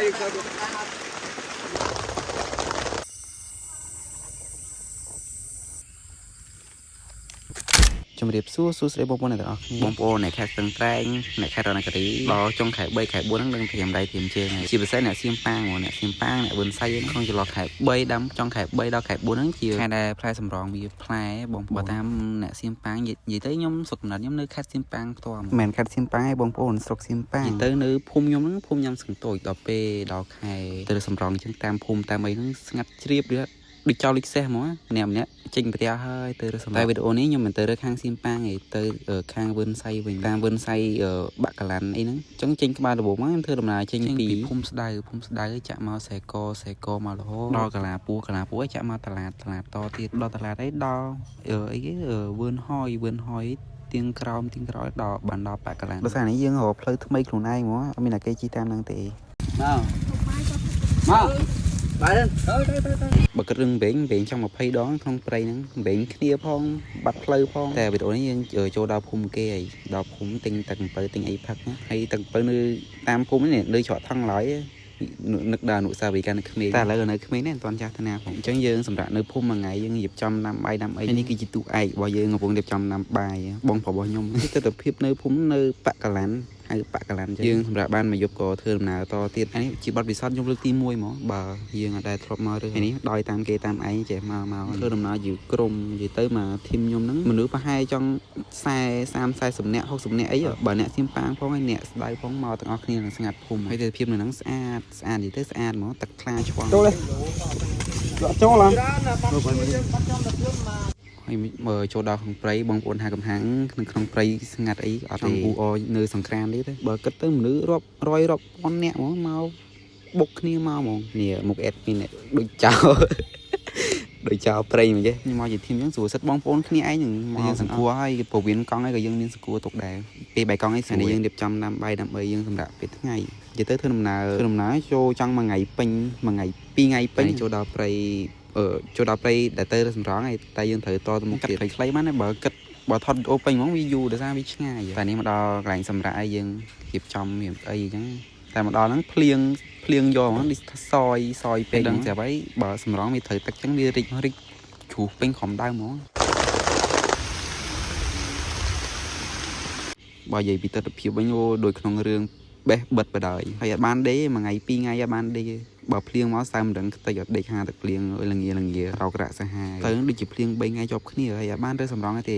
ជំរាបសួរសួស្តីបងប្អូនអ្នកទាំងអស់គ្នាបងប្អូនអ្នកខេត្តស្ទឹងត្រែងអ្នកខេត្តរតនគិរីដល់ចុងខែ3ខែ4ហ្នឹងនឹងត្រៀមដៃត្រៀមជើងហើយជាពិសេសអ្នកសៀមប៉ាងហ្មងអ្នកសៀមប៉ាងអ្នកវឿនសៃក្នុងចន្លោះខែ3ដាំចុងខែ3ដល់ខែ4ហ្នឹងជាខែដែលផ្លែសម្រងវាផ្លែបងប្អូនតាមអ្នកសៀមប៉ាងនិយាយទៅខ្ញុំសុខកំណត់ខ្ញុំនៅខេត្តសៀមប៉ាងផ្ទាល់មិនមែនខេត្តសៀមប៉ាងទេបងប្អូនស្រុកសៀមប៉ាងនិយាយទៅនៅភូមិខ្ញុំហ្នឹងភូមិញ៉ាំស្ទឹងតូចដល់ពេលដល់ខែទៅសម្រងអញ្ចឹងតាមភូមិតាមអីហ្នឹងស្ងាត់ជ្រាបដូចចោលលិចសេះហ្មងម្នាក់ចេញប្រទះហើយទៅរកសម្រាប់តែវីដេអូនេះខ្ញុំមិនទៅរើខាងសៀមប៉ាងទេទៅខាងវឿនសៃវិញតាមវឿនសៃបាក់កាឡាន់អីហ្នឹងអញ្ចឹងចេញក្បាលដំបូងមកខ្ញុំធ្វើដំណើរចេញពីភូមិស្ដៅចាក់មកសេកមករហូតដល់កាឡាពួរចាក់មកតឡាតតទៀតដល់តឡាតអីដល់អីគេវឿនហយទៀងក្រោមដល់បានដល់បាក់កាឡាន់ដោយសារនេះយើងរកផ្លូវថ្មីខ្លួនឯងហ្មងអត់មានតែគេជិះតាមហ្នឹងទេមកបាយទៅបើគិតរឿងវិញចង់20ដងក្នុងព្រៃហ្នឹងវិញគ្នាផងបាត់ផ្លូវផងតែវីដេអូនេះយើងចូលដល់ភូមិគេហើយដល់ភូមិទិញទឹកអំពៅទិញអីផឹកហើយទឹកអំពៅនៅតាមភូមិនេះនៅច្រកថងឡើយនឹកដល់អនុស្សាវរីយ៍កាលនៅក្មេងតែឥឡូវនៅក្មេងនេះមិនទាន់ចាស់តាណាផងអញ្ចឹងយើងសម្រាប់នៅភូមិមួយថ្ងៃយើងរៀបចំដាំបាយដាំអីនេះគឺជាទូឯករបស់យើងកំពុងរៀបចំដាំបាយបងប្រុសរបស់ខ្ញុំទិដ្ឋភាពនៅភូមិនៅបាក់កាឡាន់ហើយបាក់កាឡាន់យើងសម្រាប់បានមកយប់ក៏ធ្វើដំណើរតទៀតនេះជាបទពិសោធន៍ខ្ញុំលើកទី1ហ្មងបើយើងអត់ដែលធ្លាប់មករឿងនេះដោយតាមគេតាមឯងចេះមកធ្វើដំណើរជាក្រុមនិយាយទៅមកធីមខ្ញុំហ្នឹងមនុស្សប្រហែលចង់40នាក់60នាក់អីបើអ្នកសៀមប៉ាងផងហើយអ្នកស្ដៅផងមកទាំងអស់គ្នានឹងស្ងាត់ភូមិហើយទិដ្ឋភាពនៅហ្នឹងស្អាតនិយាយទៅស្អាតហ្មងទឹកថ្លាឆ្វង់ចូលទេចូលហ៎ហើយមើលចូលដល់ក្នុងព្រៃបងប្អូនហាកំហាំងក្នុងព្រៃស្ងាត់អីអត់ទេអ៊ូអនៅសង្គ្រាមនេះទេបើគិតទៅមនុស្សរាប់ពាន់នាក់ហ្មងមកបុកគ្នាមកហ្មងនេះមុខអេតពីនេះដូចចោលព្រៃមិនចេះខ្ញុំមកជាធីមអញ្ចឹងស្រួលសិតបងប្អូនគ្នាឯងនឹងមកយើងសង្គ្រោះហើយពោះវៀនកង់ហើយក៏យើងមានសង្គ្រោះទុកដែរពេលបែកកង់ឯងស្អាតយើងរៀបចំដាំបាយដើម្បីយើងសម្រាប់ពេលថ្ងៃនិយាយទៅធ្វើដំណើរចូលចង់មួយថ្ងៃពេញមួយថ្ងៃ2ថ្ងៃពេញចូលដល់ព្រៃដែលទៅសម្រងហើយតែយើងត្រូវតទៅមុខទៀតខ្លីៗបានបើគិតបើថតវីដេអូពេញហ្មងវាយូរដោយសារវាឆ្ងាយតែនេះមកដល់កន្លែងសម្រាប់ឲ្យយើងរៀបចំមានអីអញ្ចឹងតែមកដល់ហ្នឹងភ្លៀងយកហ្មងនេះសយពេកហ្នឹងស្រាប់ហើយបើសម្រងវាត្រូវទឹកអញ្ចឹងវារីកជ្រុះពេញក្រុមដើមហ្មងបើនិយាយពីទស្សនភាពវិញដូចក្នុងរឿងបេះបិទបដ ாய் ហើយអត់បានដេមួយថ្ងៃ2ថ្ងៃអត់បានដេបើភ្លៀងមកសើមរឹងខ្ទេចអត់ដេកហាទឹកភ្លៀងល្ងារោករៈសាហាយទៅដូចជាភ្លៀង3ថ្ងៃជាប់គ្នាហើយអត់បានរើសម្រងទេ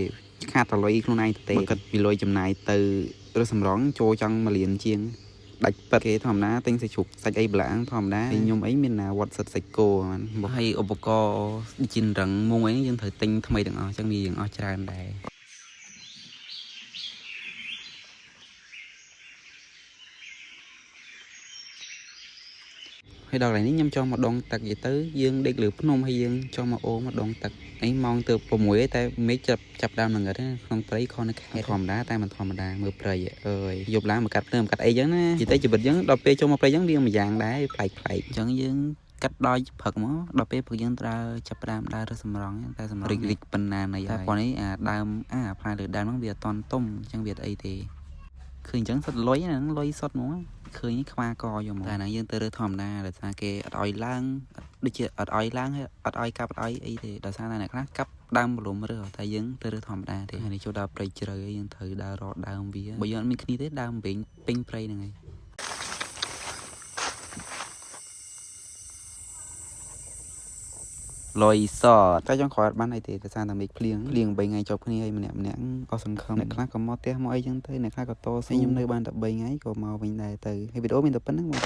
ខាតតលុយខ្លួនឯងទេគិតពីលុយចំណាយទៅរើសម្រងចូលចង់1លានជាងដាច់ប៉ិតគេធម្មតាទិញសាច់ជ្រូកសាច់អីប្លាងធម្មតាហើយខ្ញុំអីមានណាវត្តសិតសាច់គោហ្នឹងហើយឧបករណ៍ជីនរឹងមុងអីយើងត្រូវទិញថ្មីទាំងអស់អញ្ចឹងវាយើងអស់ច្រើនដែរហើយដល់កន្លែងនេះខ្ញុំចង់មកដងទឹកនិយាយទៅយើងដេកលើភ្នំហើយយើងចង់មកអូមកដងទឹកអីម៉ោងទៅ6ឯតែមេឃចាប់ដើមល្ងិតក្នុងព្រៃខនៅខេត្តធម្មតាតែមិនធម្មតាមើលព្រៃអើយយប់ឡើងមកកាត់ភ្លើងកាត់អីចឹងណានិយាយទៅជីវិតចឹងដល់ពេលចូលមកព្រៃចឹងវាមួយយ៉ាងដែរប្លែកអញ្ចឹងយើងកាត់ដល់ព្រឹកមកដល់ពេលព្រឹកយើងត្រូវចាប់ដើមដើររើសម្រងតែសម្រងរីកប៉ុណ្ណាណីហើយប៉ុន្តែនេះអាដើមផ្លែលើដើមហ្នឹងវាអត់តន់ទុំអញ្ចឹងវាអីទេឃើញអញ្ចឹងសុទ្ធលុយហ្នឹងលុយសុទ្ធហ្មងឃើញខ្វាកយកមកតែហ្នឹងយើងទៅរើធម្មតាដោយសារគេអត់ឲ្យឡើងដូចជាអត់ឲ្យឡើងហើយអត់ឲ្យកាប់អត់ឲ្យអីទេដោយសារតែអ្នកខ្លះកាប់ដើមបលុំរើតែយើងទៅរើធម្មតាទេហើយនេះចូលដល់ព្រៃជ្រៅយើងត្រូវដើររកដើមវាបើយើងអត់មានគ្នាទេដើមវិញពេញព្រៃហ្នឹងឯងលុយសតតែចង់ក្រោយអត់បានអីទេដោយសារតែមេឃភ្លៀង3ថ្ងៃជាប់គ្នាហើយម្នាក់ក៏សង្ឃឹមអ្នកខ្លះក៏មកផ្ទះមកអីចឹងទៅអ្នកខ្លះក៏តស៊ូខ្ញុំនៅបានតែ3ថ្ងៃក៏មកវិញដែរទៅហើយវីដេអូមានតែប៉ុណ្្នឹងបង